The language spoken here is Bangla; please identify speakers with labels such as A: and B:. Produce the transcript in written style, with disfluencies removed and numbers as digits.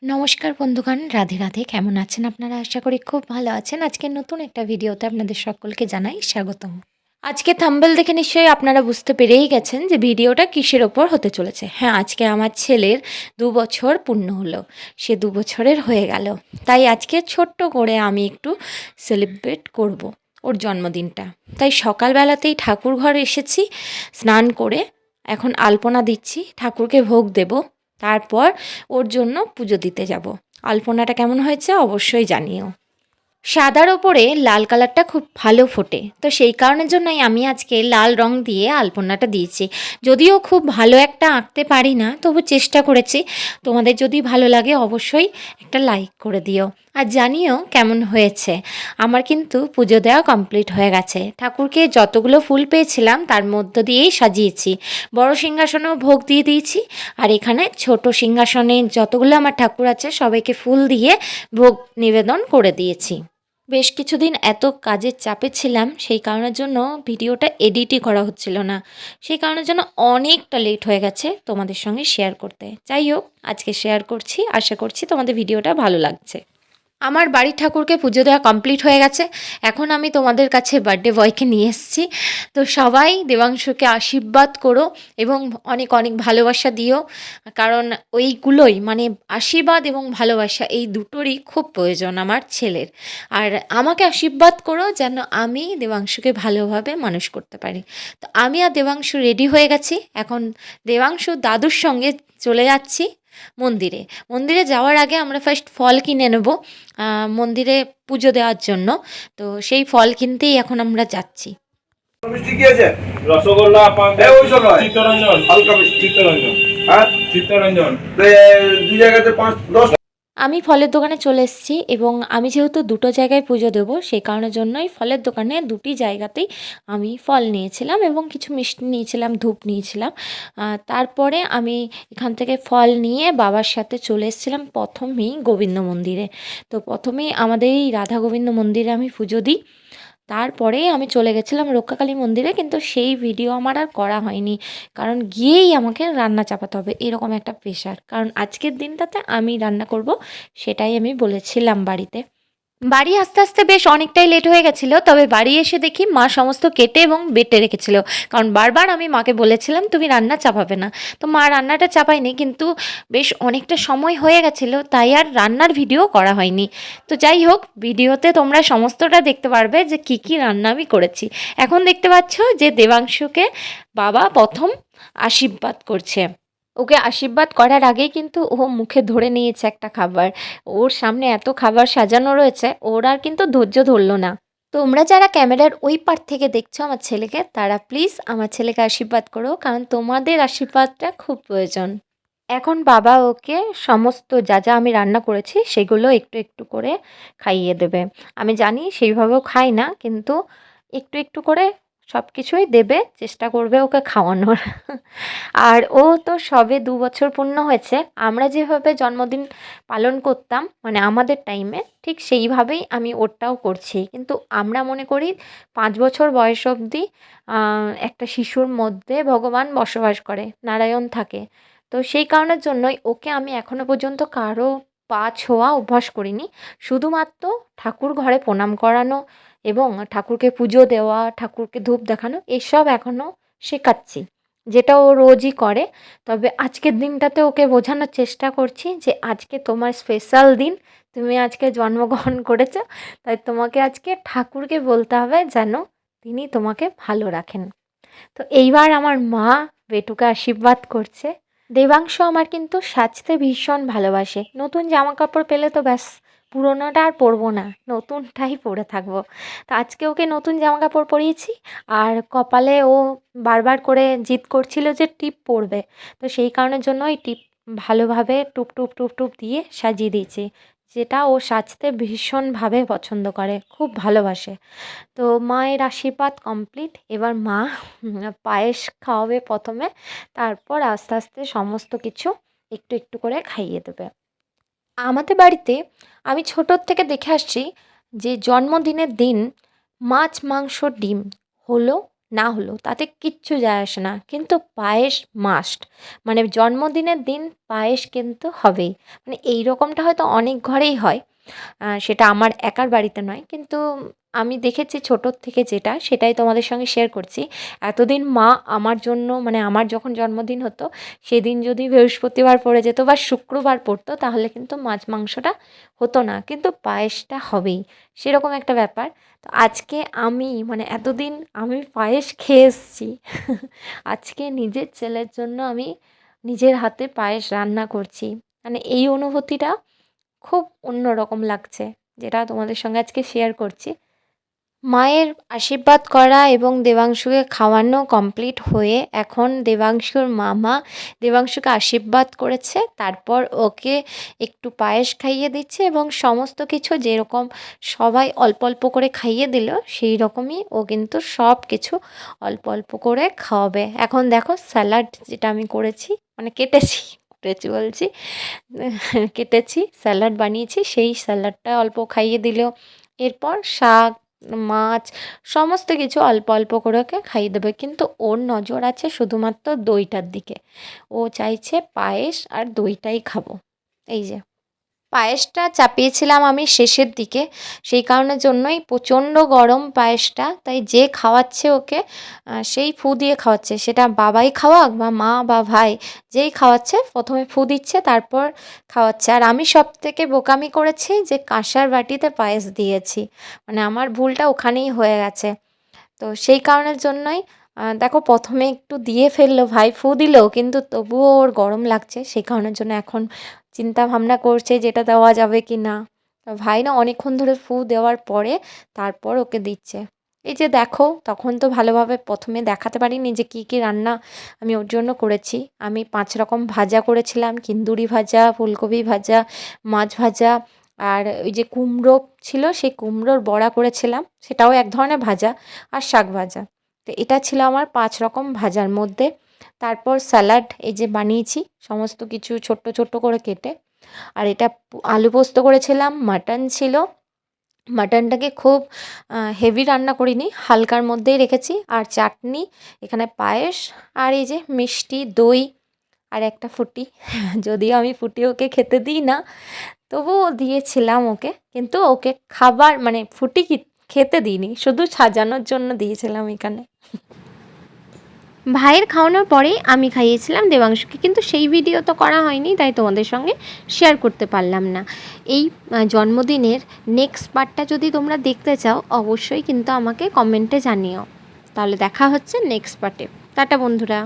A: নমস্কার বন্ধুগণ, রাধে রাধে। কেমন আছেন আপনারা? আশা করি খুব ভালো আছেন। আজকের নতুন একটা ভিডিওতে আপনাদের সকলকে জানাই স্বাগতম। আজকে থাম্বনেল দেখে নিশ্চয়ই আপনারা বুঝতে পেরেই গেছেন যে ভিডিওটা কিসের ওপর হতে চলেছে। হ্যাঁ, আজকে আমার ছেলের ২ বছর পূর্ণ হলো। সে ২ বছরের হয়ে গেল। তাই আজকে ছোট্ট করে আমি একটু সেলিব্রেট করব ওর জন্মদিনটা। তাই সকালবেলাতেই ঠাকুর ঘর এসেছি, স্নান করে এখন আলপনা দিচ্ছি, ঠাকুরকে ভোগ দেব। তারপর ওর জন্য পুজো দিতে যাব। আলপনাটা কেমন হয়েছে অবশ্যই জানিও। সাদার ওপরে লাল কালারটা খুব ভালো ফোটে, তো সেই কারণের জন্যই আমি আজকে লাল রং দিয়ে আলপনাটা দিয়েছি। যদিও খুব ভালো একটা আঁকতে পারি না, তবু চেষ্টা করেছি। তোমাদের যদি ভালো লাগে অবশ্যই একটা লাইক করে দিও আর জানিও কেমন হয়েছে। আমার কিন্তু পুজো দেওয়া কমপ্লিট হয়ে গেছে। ঠাকুরকে যতগুলো ফুল পেয়েছিলাম তার মধ্য দিয়েই সাজিয়েছি। বড় সিংহাসনেও ভোগ দিয়ে দিয়েছি, আর এখানে ছোট সিংহাসনে যতগুলো আমার ঠাকুর আছে সবাইকে ফুল দিয়ে ভোগ নিবেদন করে দিয়েছি। বেশ কিছুদিন এত কাজের চাপে ছিলাম, সেই কারণের জন্য ভিডিওটা এডিটই করা হচ্ছিল না। সেই কারণের জন্য অনেকটা লেট হয়ে গেছে তোমাদের সঙ্গে শেয়ার করতে। যাই হোক, আজকে শেয়ার করছি। আশা করছি তোমাদের ভিডিওটা ভালো লাগছে। আমার বাড়ির ঠাকুরকে পুজো দেওয়া কমপ্লিট হয়ে গেছে। এখন আমি তোমাদের কাছে বার্থডে বয়কে নিয়ে এসেছি। তো সবাই দেবাংশুকে আশীর্বাদ করো এবং অনেক অনেক ভালোবাসা দিও, কারণ ওইগুলোই মানে আশীর্বাদ এবং ভালোবাসা এই দুটোরই খুব প্রয়োজন আমার ছেলের। আর আমাকে আশীর্বাদ করো যেন আমি দেবাংশুকে ভালোভাবে মানুষ করতে পারি। তো আমি আর দেবাংশু রেডি হয়ে গেছি। এখন দেবাংশু দাদুর সঙ্গে চলে যাচ্ছি মন্দিরে। মন্দিরে যাওয়ার আগে আমরা ফার্স্ট ফল কিনে নেব মন্দিরে পুজো দেওয়ার জন্য। তো সেই ফল কিনতেই এখন আমরা যাচ্ছি।
B: মিষ্টি কি আছে?
C: রসগোল্লা,
B: ওই সব নয়,
C: চিত্তরঞ্জন,
B: হালকা মিষ্টি।
C: চিত্তরঞ্জন,
B: হ্যাঁ,
C: চিত্তরঞ্জন।
B: দুই জায়গাতে 5-10।
A: আমি ফলের দোকানে চলে এসেছি এবং আমি যেহেতু দুটো জায়গায় পুজো দেবো, সেই কারণের জন্যই ফলের দোকানে দুটি জায়গাতেই আমি ফল নিয়েছিলাম এবং কিছু মিষ্টি নিয়েছিলাম, ধূপ নিয়েছিলাম। তারপরে আমি এখান থেকে ফল নিয়ে বাবার সাথে চলে এসেছিলাম প্রথমেই গোবিন্দ মন্দিরে। তো প্রথমেই আমাদের এই রাধা গোবিন্দ মন্দিরে আমি পুজো দিই। তারপরেই আমি চলে গেছিলাম রক্ষাকালী মন্দিরে, কিন্তু সেই ভিডিও আমার আর করা হয়নি, কারণ গিয়েই আমাকে রান্না চাপাতে হবে, এরকম একটা প্রেশার। কারণ আজকের দিনটাতে আমি রান্না করব, সেটাই আমি বলেছিলাম বাড়িতে। বাড়ি আসতে আসতে বেশ অনেকটাই লেট হয়ে গেছিলো, তবে বাড়ি এসে দেখি মা সমস্ত কেটে এবং বেটে রেখেছিল। কারণ বারবার আমি মাকে বলেছিলাম তুমি রান্না চাপাবে না, তো মা রান্নাটা চাপায়নি, কিন্তু বেশ অনেকটা সময় হয়ে গেছিলো, তাই আর রান্নার ভিডিও করা হয়নি। তো যাই হোক, ভিডিওতে তোমরা সমস্তটা দেখতে পারবে যে কী কী রান্না আমি করেছি। এখন দেখতে পাচ্ছ যে দেবাংশুকে বাবা প্রথম আশীর্বাদ করছে। ওকে আশীর্বাদ করার আগেই কিন্তু ও মুখে ধরে নিয়েছে একটা খাবার। ওর সামনে এত খাবার সাজানো রয়েছে, ওর আর কিন্তু ধৈর্য ধরল না। তোমরা যারা ক্যামেরার ওই পার থেকে দেখছো আমার ছেলেকে, তারা প্লিজ আমার ছেলেকে আশীর্বাদ করো, কারণ তোমাদের আশীর্বাদটা খুব প্রয়োজন। এখন বাবা ওকে সমস্ত যা যা আমি রান্না করেছি সেগুলো একটু একটু করে খাইয়ে দেবে। আমি জানি সেইভাবেও খায় না, কিন্তু একটু একটু করে সব কিছুই দেবে, চেষ্টা করবে ওকে খাওয়ানোর। আর ও তো সবে ২ বছর পূর্ণ হয়েছে। আমরা যেভাবে জন্মদিন পালন করতাম মানে আমাদের টাইমে, ঠিক সেইভাবেই আমি ওরটাও করছি। কিন্তু আমরা মনে করি ৫ বছর বয়স অবধি একটা শিশুর মধ্যে ভগবান বসবাস করে, নারায়ণ থাকে। তো সেই কারণের জন্যই ওকে আমি এখনও পর্যন্ত কারো পা ছোঁয়া অভ্যাস করিনি। শুধুমাত্র ঠাকুর ঘরে প্রণাম করানো এবং ঠাকুরকে পুজো দেওয়া, ঠাকুরকে ধূপ দেখানো, এসব এখনও শেখাচ্ছি, যেটা ও রোজই করে। তবে আজকের দিনটাতে ওকে বোঝানোর চেষ্টা করছি যে আজকে তোমার স্পেশাল দিন, তুমি আজকে জন্মগ্রহণ করেছো, তাই তোমাকে আজকে ঠাকুরকে বলতে হবে যেন তিনি তোমাকে ভালো রাখেন। তো এইবার আমার মা বেটুকে আশীর্বাদ করছে। দেবাংশ আমার কিন্তু সাজতে ভীষণ ভালোবাসে। নতুন জামা কাপড় পেলে তো ব্যাস, পুরোনোটা আর পরবো না, নতুনটাই পরে থাকবো। তো আজকে ওকে নতুন জামা কাপড় পরিয়েছি, আর কপালে ও বারবার করে জিদ করছিল যে টিপ পরবে। তো সেই কারণের জন্য ওই টিপ ভালোভাবে টুপ টুপ টুপ টুপ দিয়ে সাজিয়ে দিয়েছি, যেটা ও সাজতে ভীষণভাবে পছন্দ করে, খুব ভালোবাসে। তো মায়ের আশীর্বাদ কমপ্লিট। এবার মা পায়েস খাওয়াবে প্রথমে, তারপর আস্তে আস্তে সমস্ত কিছু একটু একটু করে খাইয়ে দেবে। আমাদের বাড়িতে আমি ছোটোর থেকে দেখে আসছি যে জন্মদিনের দিন মাছ, মাংস, ডিম হলো না হলো তাতে কিচ্ছু যায় আসে না, কিন্তু পায়েস মাস্ট। মানে জন্মদিনের দিন পায়েস কিন্তু হবেই। মানে এই রকমটা হয়তো অনেক ঘরেই হয়, সেটা আমার একার বাড়িতে নয়, কিন্তু আমি দেখেছি ছোটোর থেকে যেটা, সেটাই তোমাদের সঙ্গে শেয়ার করছি। এতদিন মা আমার জন্য, মানে আমার যখন জন্মদিন হতো সেদিন যদি বৃহস্পতিবার পড়ে যেত বা শুক্রবার পড়তো, তাহলে কিন্তু মাছ মাংসটা হতো না, কিন্তু পায়েসটা হবেই, সেরকম একটা ব্যাপার। তো আজকে আমি, মানে এতদিন আমি পায়েস খেয়ে এসেছি, আজকে নিজের ছেলের জন্য আমি নিজের হাতে পায়েস রান্না করছি। মানে এই অনুভূতিটা খুব অন্যরকম লাগছে, যেটা তোমাদের সঙ্গে আজকে শেয়ার করছি। মায়ের আশীর্বাদ করা এবং দেবাংশুকে খাওয়ানো কমপ্লিট হয়ে এখন দেবাংশুর মামা দেবাংশুকে আশীর্বাদ করেছে, তারপর ওকে একটু পায়েস খাইয়ে দিচ্ছে এবং সমস্ত কিছু যেরকম সবাই অল্প অল্প করে খাইয়ে দিল, সেই রকমই ও কিন্তু সব কিছু অল্প অল্প করে খাওয়াবে। এখন দেখো স্যালাড যেটা আমি করেছি, মানে কেটেছি বলছি, কেটেছি স্যালাড বানিয়েছি, সেই স্যালাডটা অল্প খাইয়ে দিল। এরপর শাক, মাছ, সমস্ত কিছু অল্প অল্প করে ওকে খাইয়ে দেবে, কিন্তু ওর নজর আছে শুধুমাত্র দইটার দিকে। ও চাইছে পায়েস আর দইটাই খাবো। এই যে পায়েসটা চাপিয়েছিলাম আমি শেষের দিকে, সেই কারণের জন্যই প্রচণ্ড গরম পায়েসটা, তাই যে খাওয়াচ্ছে ওকে সেই ফু দিয়ে খাওয়াচ্ছে, সেটা বাবাই খাওয়াক বা মা বা ভাই, যেই খাওয়াচ্ছে প্রথমে ফু দিচ্ছে তারপর খাওয়াচ্ছে। আর আমি সব থেকে বোকামি করেছি যে কাঁসার বাটিতে পায়েস দিয়েছি, মানে আমার ভুলটা ওখানেই হয়ে গেছে। তো সেই কারণের জন্যই দেখো প্রথমে একটু দিয়ে ফেললো, ভাই ফু দিলো, কিন্তু তবুও ওর গরম লাগছে, সেই কারণের জন্য এখন চিন্তা ভাবনা করছে যে এটা দেওয়া যাবে কি না। তা ভাই না অনেকক্ষণ ধরে ফু দেওয়ার পরে তারপর ওকে দিচ্ছে। এই যে দেখো, তখন তো ভালোভাবে প্রথমে দেখাতে পারিনি যে কী কী রান্না আমি ওর জন্য করেছি। আমি 5 রকম ভাজা করেছিলাম, কিন্দুরি ভাজা, ফুলকপি ভাজা, মাছ ভাজা, আর ওই যে কুমড়ো ছিল সেই কুমড়োর বড়া করেছিলাম, সেটাও এক ধরনের ভাজা, আর শাক ভাজা। তো এটা ছিল আমার 5 রকম ভাজার মধ্যে। তারপর স্যালাড এই যে বানিয়েছি সমস্ত কিছু ছোট্ট ছোট্ট করে কেটে। আর এটা আলু পোস্ত করেছিলাম, মাটন ছিল, মাটনটাকে খুব হেভি রান্না করিনি, হালকার মধ্যেই রেখেছি। আর চাটনি, এখানে পায়েস, আর এই যে মিষ্টি দই, আর একটা ফুটি, যদিও আমি ফুটি ওকে খেতে দিই না, তবুও দিয়েছিলাম ওকে, কিন্তু ওকে খাবার মানে ফুটি খেতে দিইনি, শুধু সাজানোর জন্য দিয়েছিলাম এখানে। ভাইয়ের খাওয়ানোর পরেই আমি খাইয়েছিলাম দেবাংশুকে, কিন্তু সেই ভিডিও তো করা হয়নি, তাই তোমাদের সঙ্গে শেয়ার করতে পারলাম না। এই জন্মদিনের নেক্সট পার্টটা যদি তোমরা দেখতে চাও, অবশ্যই কিন্তু আমাকে কমেন্টে জানিও। তাহলে দেখা হচ্ছে নেক্সট পার্টে। টাটা বন্ধুরা।